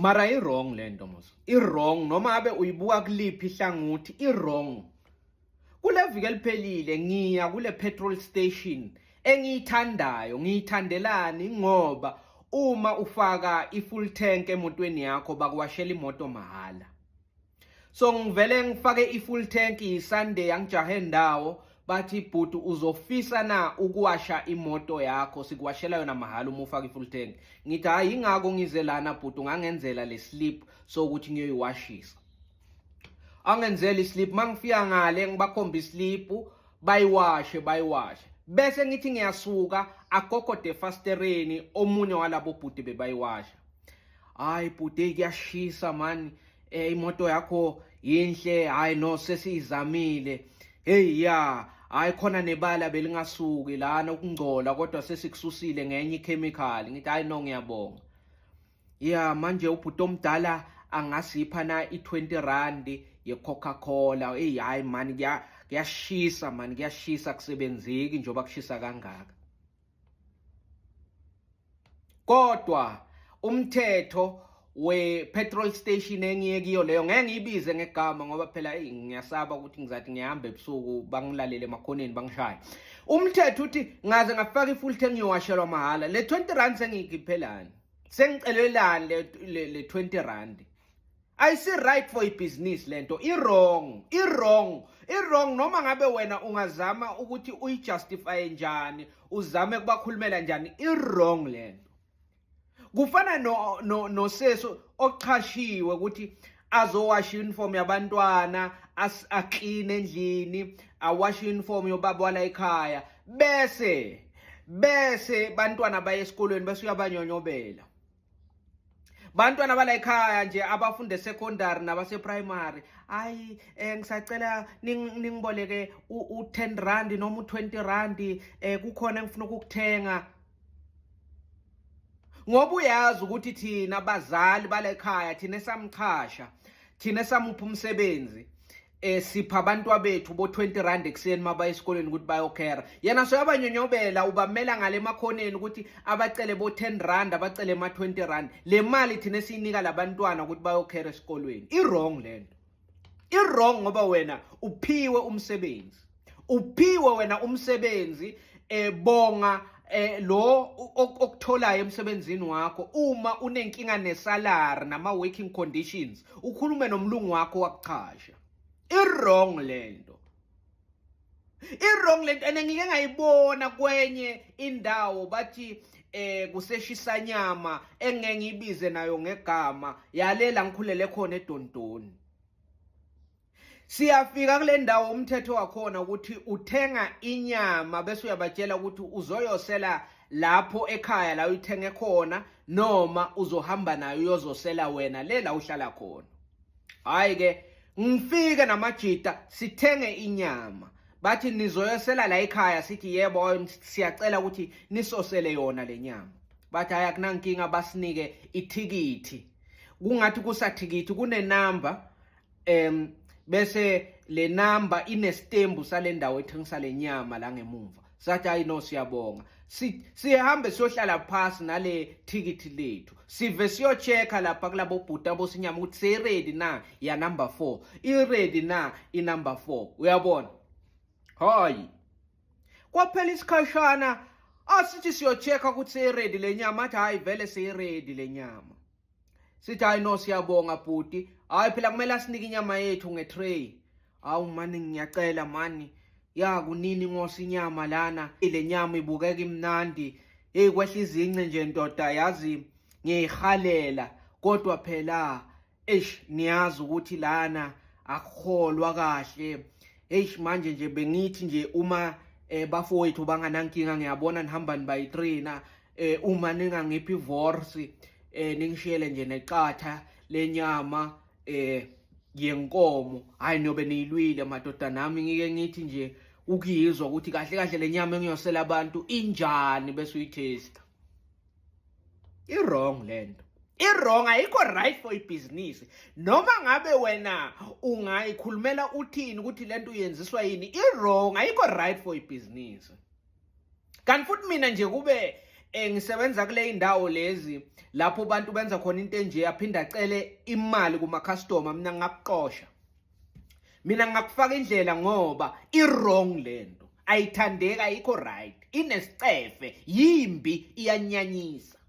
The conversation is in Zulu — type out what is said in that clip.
Mara i-wrong lento mos. I-wrong noma abe uyibuka kuliphi ihlangothi i-wrong. Kule viki eliphelile ngiya kule petrol station engiyithandayo, ngiyithandelani ngoba uma ufaka i-full tank emotweni yakho bakuwashela imoto mahhala. So ngivele ngifake i-full tank i-Sunday angijahe ndawo bathi bhuti uzofisa na ukuwasha imoto yakho sikuwashela yona mahhala uma ufaka i-full tank. Ngithi hayi ingako ngize lana bhuti ungangenzela le slip so ukuthi ngiyoyiwashisa. Angenzela islip mangifika ngale ngibakhomba islip bayiwashe bese ngithi ngiyasuka agogode fastereni omunye walabo bhuti bebayiwasha. Hayi bhuti kuyashisa man, imoto yakho yinhle, hayi no sesiyizamile. Hey ya, hayi khona nebala belingasuki lana ukungcola kodwa sesikususile ngenye ichemical. Ngithi hayi no ngiyabonga. Yeah manje ubhuti omdala angasipha na i-20 rand ye-Coca-Cola. Hey hayi man kuyashisa man, kuyashisa kusebenzeki njoba kushisa kangaka. Kodwa umthetho we-petrol station engiye kiyo leyo ngeke ngiyibize ngegama ngoba phela ngiyasaba ukuthi ngizathi ngihamba ebusuku bangilalele emakhoneni bangishaye. Umthetho uthi ngaze ngafaka i-full tank ngiyowashelwa mahhala. Le 20 rand sengiyikhiphelani? Sengicelelani le 20 rand? Ayisi right for ibhizinisi lento, i-wrong noma ngabe wena ungazama ukuthi uyijustify njani, uzame kubakhulumela njani, i-wrong lento. Kufana no seso ochashiwe ukuthi azowasha uniform yabantwana, aclean endlini, awasha uniform yobaba wala ekhaya, bese bantwana baye esikolweni bese uyabanyonyobela. Bantwana bala ekhaya nje abafunde secondary nabase primary, hayi ngisacela ningiboleke u10 rand noma u20 rand, kukhona engifuna ukukuthenga. Ngoba uyazi ukuthi thina abazali bala ekhaya thina esamchasha, thina esamupha umsebenzi, sipha abantu bethu bo20 rand ekseni mabaya esikoleni ukuthi bayokhera. Yena soyabanyonyobela ubamela ngale emakhoneni ukuthi abacele bo10 rand abacele ma20 rand. Le mali thina esiyinika labantwana ukuthi bayokhera esikolweni. I-wrong lento. I-wrong ngoba wena uphiwe umsebenzi, bonga lo okutholayo emsebenzini wakho. Uma unenkinga nesalary nama working conditions ukhulume nomlungu wakho wakuchasha. I-wrong lento ene ngike ngayibona kwenye indawo bathi kuseshisa nyama engeke ngiyibize nayo ngegama yalela ngikhulele khona eDontoni. Siyafika kule ndawo umthetho wakhona ukuthi uthenga inyama bese uyabatshela ukuthi uzoyosela lapho ekhaya la uyithenge khona noma uzohamba nayo uyozosela wena lela uhlala khona. Hayi ke ngifike namajita sithenge inyama, bathi nizoyosela la ekhaya, sithi yebo siyacela ukuthi nisosele yona le nyama. Bathi hayi akunankinga basinike ithikithi. Kungathi kusathikithi kune number, bese le number inestembu sale ndawo ethengisa le nyama la ngemuva. Sathi hayi no siyabonga, sihambe siyohlala phansi nale thikithi lethu, sive siyochecka lapha kulabo bhuti abosinyama ukuthi seyiready na ya number 4, i-ready na i-number 4. Uyabona hayi kwaphela isikhashana asithi siyochecka ukuthi seyiready le nyama. Athi hayi vele seyiready le nyama. Sithi hayi no siyabonga bhuti, hayi phela kumele asinike inyama yethu ngetray. Hawu mani ngiyacela mani, ya kunini ngosi inyama lana, ile nyama ibukeka imnandi. Hey kwehla izince nje ndoda, yazi ngiyihalela kodwa phela niyazi ukuthi lana akukholwa kahle. Manje nje bengithi nje uma bafowethu banganankinga ngiyabona nihamba nibayi-3 uma ningangiphi divorce ningishiyele nje neqatha lenyama yenkomo. Hayi nobe niyilwile madoda, nami ngike ngithi nje ukuyizwa ukuthi kahle kahle le nyama engiyosela abantu injani bese uyithesta. I-wrong lento. I-wrong ayikho right for ibhizinisi. Noma ngabe wena ungayikhulumela uthini ukuthi lento uyenziswa yini, i-wrong ayikho right for ibhizinisi. Kanti futhi mina nje kube ngisebenza kule indawo lezi lapho abantu benza khona into enje aphinda acele imali kuma customer, mina ngakuxosha. Mina ngakufaka indlela ngoba i-wrong lento, ayithandeki, ayikho right, inesicefe, yimbi, iyanyanyisa.